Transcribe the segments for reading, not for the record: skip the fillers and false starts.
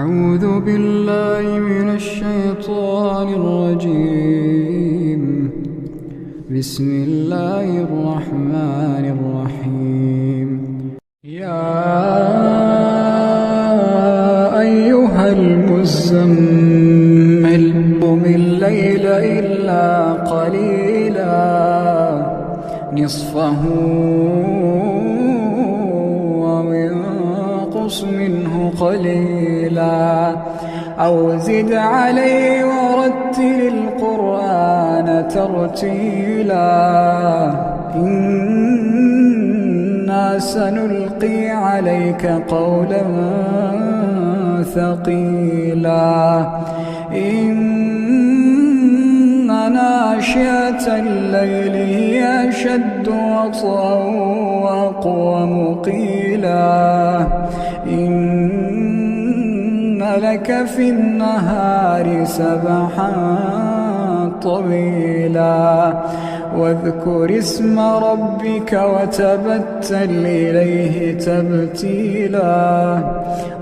أعوذ بالله من الشيطان الرجيم. بسم الله الرحمن الرحيم. يا أيها المزمل قم الليل إلا قليلا نصفه أو انقص منه قليلا أو زد عليه ورتل القرآن ترتيلا إنا سنلقي عليك قولا ثقيلا إن ناشئة الليل هي أشد وطئا وأقوم قيلا إن لك في النهار سبحا طويلا واذكر اسم ربك وتبتل إليه تبتيلا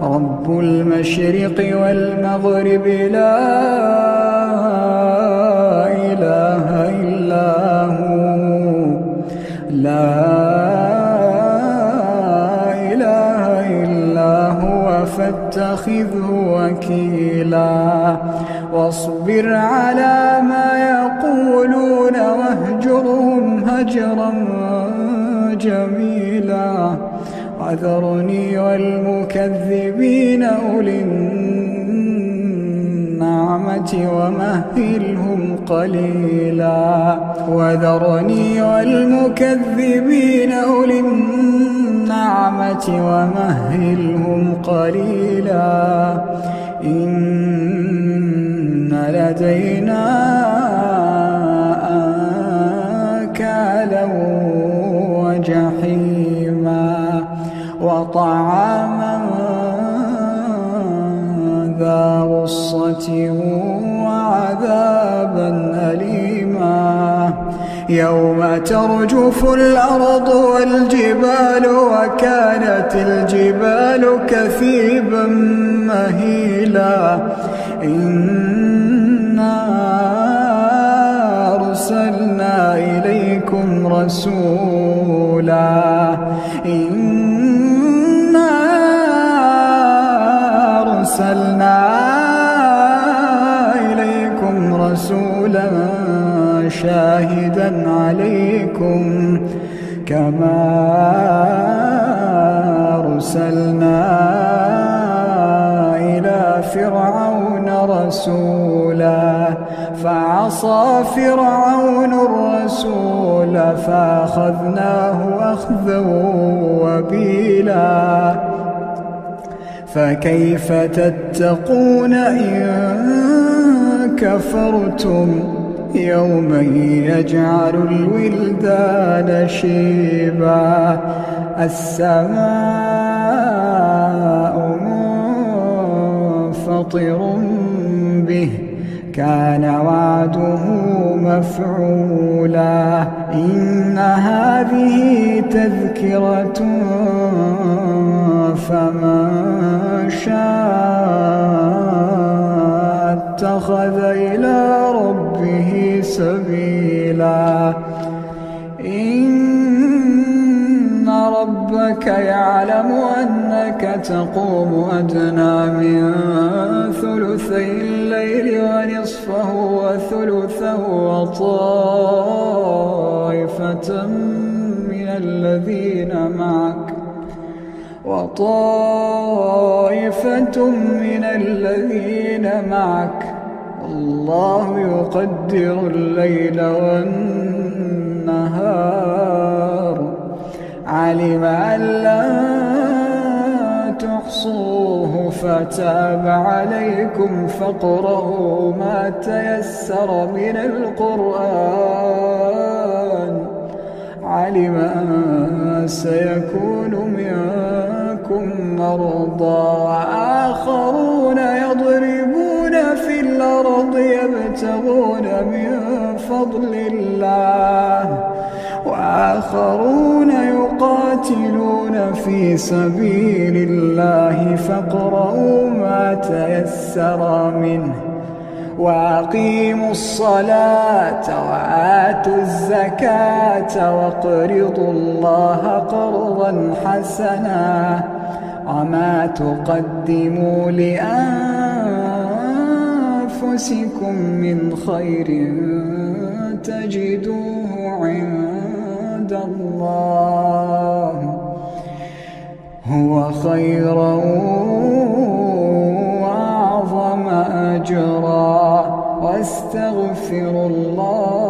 رب المشرق والمغرب لا إله إلا هو فاتخذه وكيلا واصبر على ما يقولون واهجرهم هجرا جميلا وذرني والمكذبين أولي النعمة ومهلهم قليلا وذرني والمكذبين أولي النعمة ومهلهم قليلا إن لدينا أنكالا وجحيما وطعاما ذا غصة وعذابا أليما يوم ترجف الأرض والجبال وكانت الجبال كثيبا مهيلا إنا أرسلنا إليكم رسولا شاهدا عليكم كما أرسلنا إلى فرعون رسولا فعصى فرعون الرسول فأخذناه أخذا وبيلا فكيف تتقون إن كفرتم يوما يجعل الولدان شيبا السماء منفطر به كان وعده مفعولا إن هذه تذكرة فمن شاء اتخذ إلى ربه سبيلا إن ربك يعلم أنك تقوم أدنى من ثلثي الليل ونصفه وثلثه وطائفة من الذين معك الله يقدر الليل والنهار علم أن لن تحصوه فتاب عليكم فاقرؤوا ما تيسر من القرآن علم أن سيكون منكم مرضى وآخرون يضربون في الأرض يبتغون من فضل الله وآخرون يقاتلون في سبيل الله فاقرؤوا ما تيسر منه وأقيموا الصلاة وآتوا الزكاة واقرضوا الله قرضا حسنا وما تقدموا لأنفسكم من خير تجدوه عند الله هو خيرا وأعظم أجرا واستغفروا الله